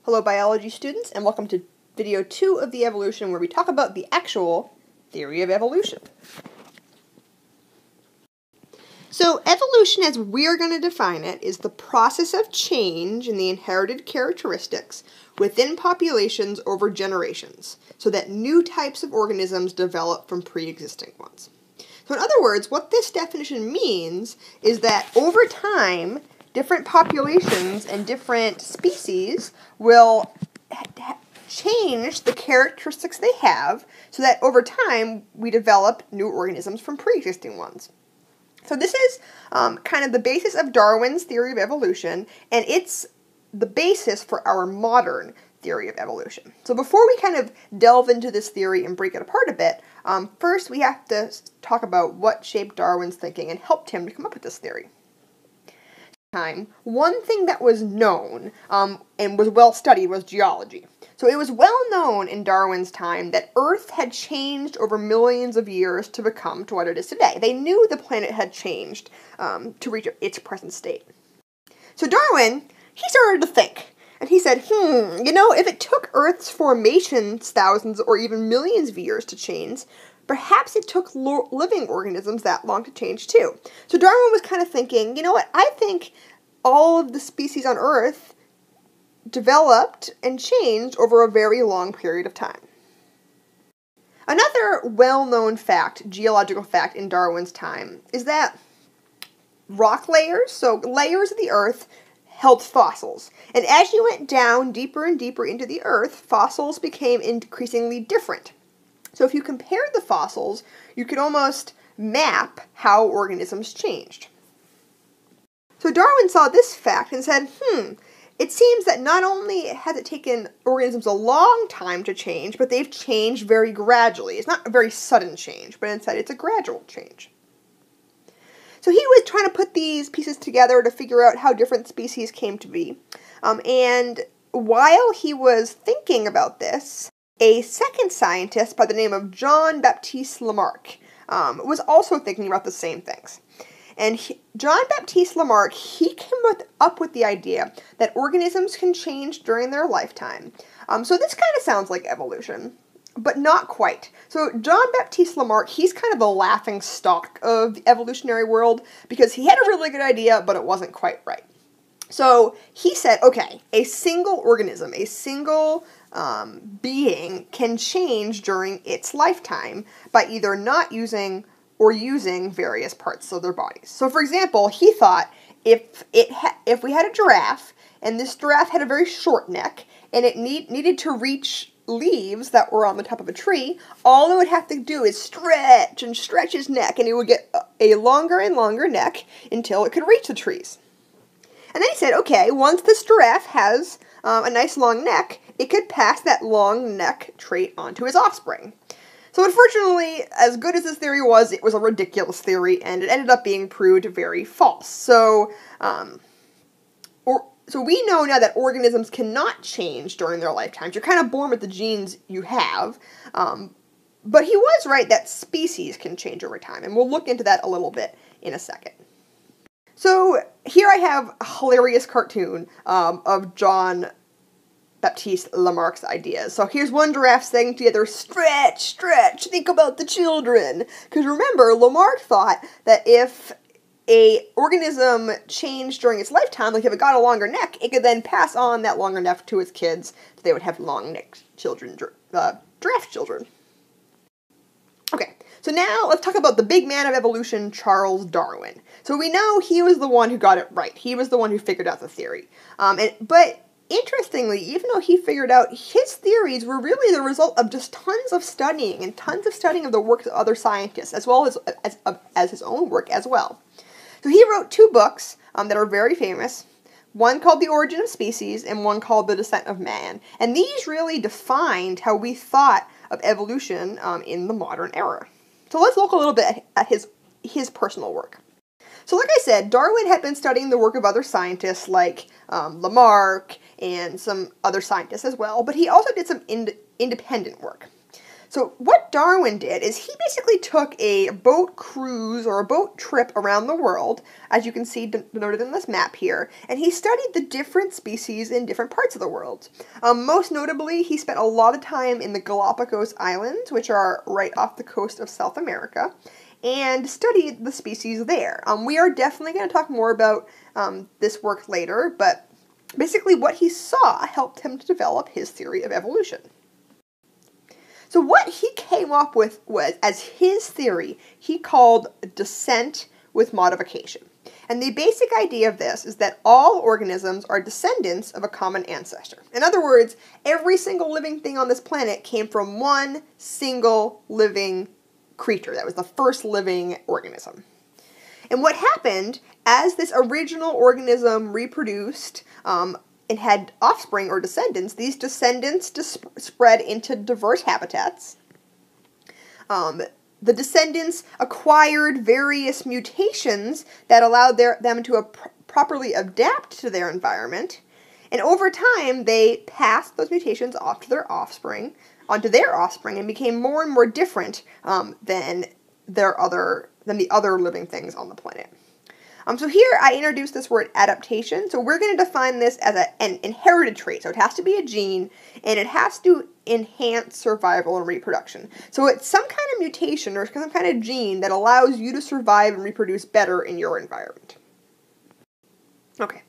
Hello biology students, and welcome to video 2 of the evolution, where we talk about the actual theory of evolution. So evolution, as we're going to define it, is the process of change in the inherited characteristics within populations over generations, so that new types of organisms develop from pre-existing ones. So in other words, what this definition means is that over time, different populations and different species will change the characteristics they have so that over time we develop new organisms from pre-existing ones. So this is kind of the basis of Darwin's theory of evolution, and it's the basis for our modern theory of evolution. So before we kind of delve into this theory and break it apart a bit, first we have to talk about what shaped Darwin's thinking and helped him to come up with this theory. One thing that was known and was well studied was geology. So it was well known in Darwin's time that Earth had changed over millions of years to become to what it is today. They knew the planet had changed to reach its present state. So Darwin, he started to think, and he said, if it took Earth's formations thousands or even millions of years to change, perhaps it took living organisms that long to change too. So Darwin was kind of thinking, I think all of the species on Earth developed and changed over a very long period of time. Another well-known fact, geological fact in Darwin's time, is that rock layers, so layers of the Earth, held fossils. And as you went down deeper and deeper into the Earth, fossils became increasingly different. So if you compared the fossils, you could almost map how organisms changed. So Darwin saw this fact and said, it seems that not only has it taken organisms a long time to change, but they've changed very gradually. It's not a very sudden change, but instead it's a gradual change. So he was trying to put these pieces together to figure out how different species came to be. And while he was thinking about this, a second scientist by the name of Jean-Baptiste Lamarck was also thinking about the same things. And Jean-Baptiste Lamarck, he came up with the idea that organisms can change during their lifetime. So this kind of sounds like evolution, but not quite. So Jean-Baptiste Lamarck, he's kind of the laughing stock of the evolutionary world because he had a really good idea, but it wasn't quite right. So he said, okay, a single organism, a single being can change during its lifetime by either not using or using various parts of their bodies. So for example, he thought if we had a giraffe, and this giraffe had a very short neck, and it needed to reach leaves that were on the top of a tree, all it would have to do is stretch and stretch his neck, and it would get a longer and longer neck until it could reach the trees. And then he said, okay, once this giraffe has a nice long neck, it could pass that long neck trait on to his offspring. So unfortunately, as good as this theory was, it was a ridiculous theory, and it ended up being proved very false. So we know now that organisms cannot change during their lifetimes. You're kind of born with the genes you have, but he was right that species can change over time, and we'll look into that a little bit in a second. So here I have a hilarious cartoon of Jean-Baptiste Lamarck's ideas. So here's one giraffe saying together, stretch, stretch, think about the children. Because remember, Lamarck thought that if an organism changed during its lifetime, like if it got a longer neck, it could then pass on that longer neck to its kids, so they would have long-necked children, giraffe children. Okay, so now let's talk about the big man of evolution, Charles Darwin. So we know he was the one who got it right. He was the one who figured out the theory. But interestingly, even though he figured out, his theories were really the result of just tons of studying and tons of studying of the works of other scientists, as well as his own work as well. So he wrote 2 books that are very famous, one called The Origin of Species and one called The Descent of Man. And these really defined how we thought of evolution in the modern era. So let's look a little bit at his personal work. So like I said, Darwin had been studying the work of other scientists like Lamarck and some other scientists as well, but he also did some independent work. So what Darwin did is he basically took a boat cruise or a boat trip around the world, as you can see denoted in this map here, and he studied the different species in different parts of the world. Most notably, he spent a lot of time in the Galapagos Islands, which are right off the coast of South America, and studied the species there. We are definitely going to talk more about this work later, but basically what he saw helped him to develop his theory of evolution. So what he came up with was, as his theory, he called descent with modification. And the basic idea of this is that all organisms are descendants of a common ancestor. In other words, every single living thing on this planet came from one single living creature. That was the first living organism. And what happened, as this original organism reproduced and had offspring or descendants, these descendants spread into diverse habitats. The descendants acquired various mutations that allowed them to properly adapt to their environment. And over time, they passed those mutations off to their offspring, onto their offspring, and became more and more different than the other living things on the planet. So here I introduced this word adaptation. So we're going to define this as an inherited trait. So it has to be a gene, and it has to enhance survival and reproduction. So it's some kind of mutation or some kind of gene that allows you to survive and reproduce better in your environment. Okay,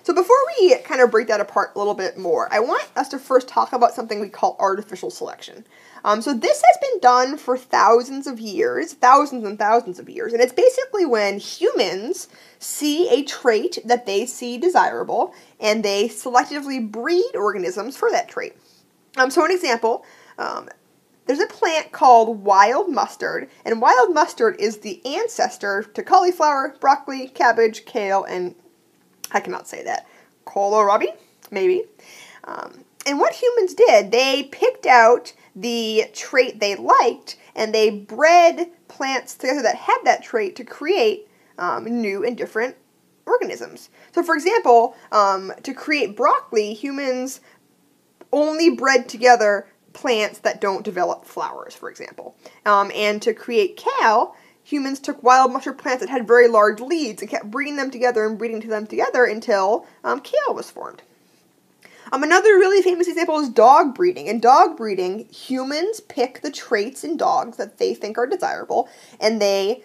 so before we kind of break that apart a little bit more, I want us to first talk about something we call artificial selection. So this has been done for thousands and thousands of years, and it's basically when humans see a trait that they see desirable, and they selectively breed organisms for that trait. So an example, there's a plant called wild mustard, and wild mustard is the ancestor to cauliflower, broccoli, cabbage, kale, and I cannot say that, kohlrabi, maybe. And what humans did, they picked out the trait they liked, and they bred plants together that had that trait to create new and different organisms. So for example, to create broccoli, humans only bred together plants that don't develop flowers, for example. And to create kale, humans took wild mustard plants that had very large leaves and kept breeding them together and breeding them together until kale was formed. Another really famous example is dog breeding. In dog breeding, humans pick the traits in dogs that they think are desirable, and they,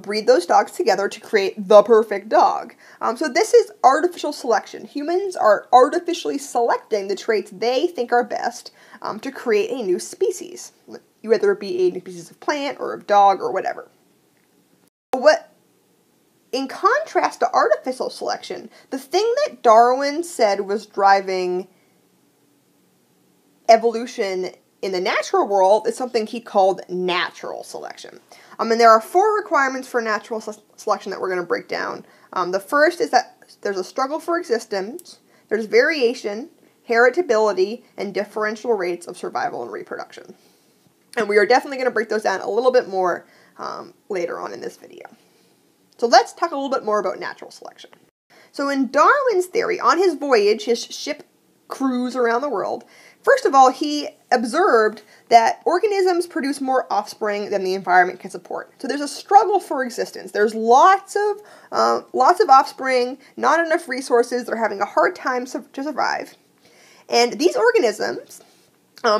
breed those dogs together to create the perfect dog. So this is artificial selection. Humans are artificially selecting the traits they think are best to create a new species, whether it be a new species of plant or of dog or whatever. In contrast to artificial selection, the thing that Darwin said was driving evolution in the natural world is something he called natural selection. And there are 4 requirements for natural selection that we're going to break down. The first is that there's a struggle for existence, there's variation, heritability, and differential rates of survival and reproduction. And we are definitely going to break those down a little bit more later on in this video. So let's talk a little bit more about natural selection. So in Darwin's theory, on his voyage, his ship cruise around the world, first of all, he observed that organisms produce more offspring than the environment can support. So there's a struggle for existence. There's lots of offspring, not enough resources. They're having a hard time to survive. And these organisms,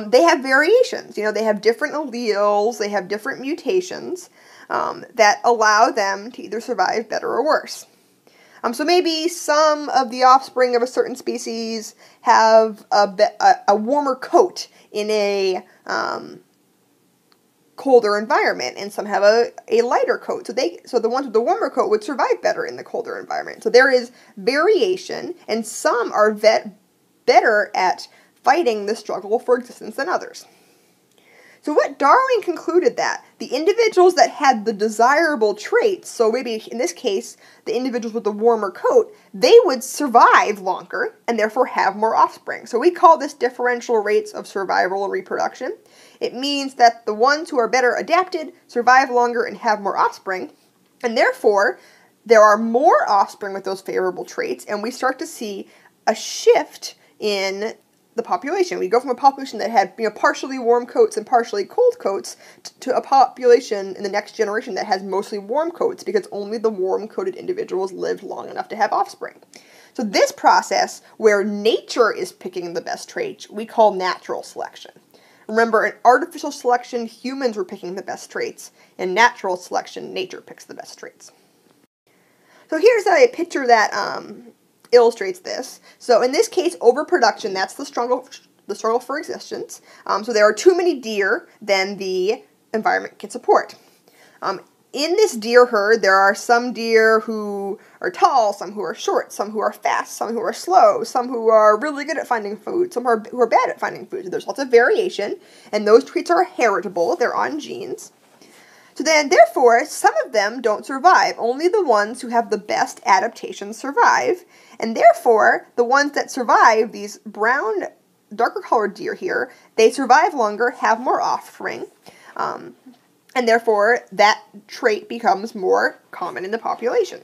they have variations. They have different alleles. They have different mutations that allow them to either survive better or worse. So maybe some of the offspring of a certain species have a warmer coat in a colder environment, and some have a lighter coat. So the ones with the warmer coat would survive better in the colder environment. So there is variation, and some are better at fighting the struggle for existence than others. So what Darwin concluded that the individuals that had the desirable traits, so maybe in this case, the individuals with the warmer coat, they would survive longer and therefore have more offspring. So we call this differential rates of survival and reproduction. It means that the ones who are better adapted survive longer and have more offspring, and therefore there are more offspring with those favorable traits, and we start to see a shift in the population. We go from a population that had partially warm coats and partially cold coats to a population in the next generation that has mostly warm coats because only the warm-coated individuals lived long enough to have offspring. So this process, where nature is picking the best traits, we call natural selection. Remember, in artificial selection, humans were picking the best traits. In natural selection, nature picks the best traits. So here's a picture that illustrates this. So in this case, overproduction, that's the struggle for existence. So there are too many deer than the environment can support. In this deer herd, there are some deer who are tall, some who are short, some who are fast, some who are slow, some who are really good at finding food, some who are bad at finding food. So there's lots of variation, and those traits are heritable. They're on genes. So then, therefore, some of them don't survive. Only the ones who have the best adaptations survive. And therefore, the ones that survive, these brown, darker colored deer here, they survive longer, have more offspring. And therefore, that trait becomes more common in the population.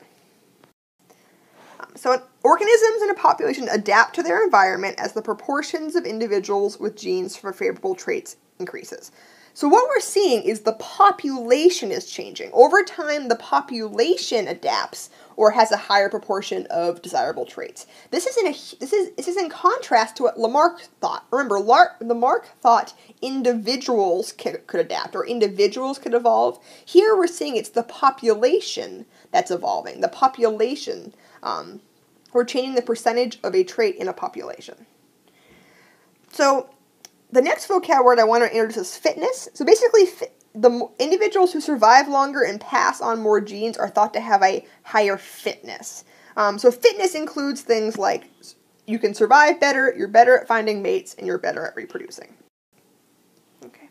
So organisms in a population adapt to their environment as the proportions of individuals with genes for favorable traits increases. So what we're seeing is the population is changing. Over time, the population adapts or has a higher proportion of desirable traits. This is in contrast to what Lamarck thought. Remember, Lamarck thought individuals could adapt or individuals could evolve. Here we're seeing it's the population that's evolving. The population, we're changing the percentage of a trait in a population. So the next vocab word I want to introduce is fitness. So basically, the individuals who survive longer and pass on more genes are thought to have a higher fitness. So fitness includes things like you can survive better, you're better at finding mates, and you're better at reproducing. Okay.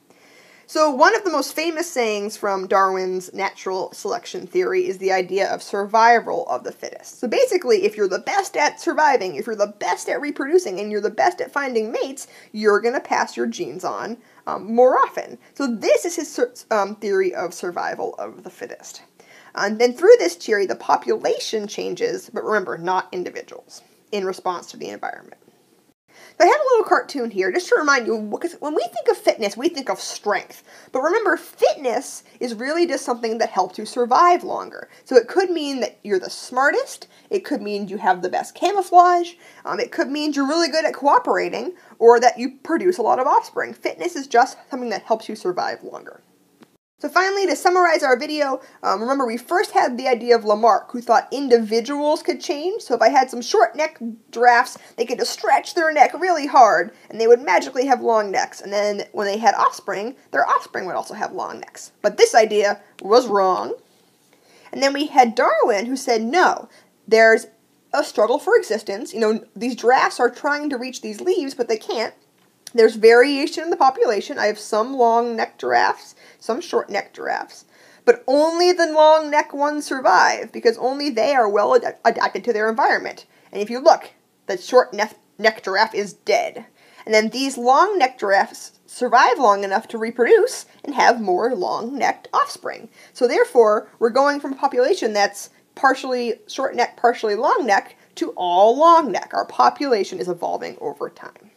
So one of the most famous sayings from Darwin's natural selection theory is the idea of survival of the fittest. So basically, if you're the best at surviving, if you're the best at reproducing, and you're the best at finding mates, you're going to pass your genes on more often. So this is his theory of survival of the fittest. And then through this theory, the population changes, but remember, not individuals, in response to the environment. So I have a little cartoon here just to remind you, because when we think of fitness, we think of strength. But remember, fitness is really just something that helps you survive longer. So it could mean that you're the smartest, it could mean you have the best camouflage, it could mean you're really good at cooperating, or that you produce a lot of offspring. Fitness is just something that helps you survive longer. So finally, to summarize our video, remember we first had the idea of Lamarck, who thought individuals could change. So if I had some short-necked giraffes, they could just stretch their neck really hard, and they would magically have long necks. And then when they had offspring, their offspring would also have long necks. But this idea was wrong. And then we had Darwin, who said, no, there's a struggle for existence. These giraffes are trying to reach these leaves, but they can't. There's variation in the population. I have some long-necked giraffes, some short-necked giraffes. But only the long-necked ones survive, because only they are well adapted to their environment. And if you look, the short-necked giraffe is dead. And then these long-necked giraffes survive long enough to reproduce and have more long-necked offspring. So therefore, we're going from a population that's partially short-neck, partially long-neck, to all long-neck. Our population is evolving over time.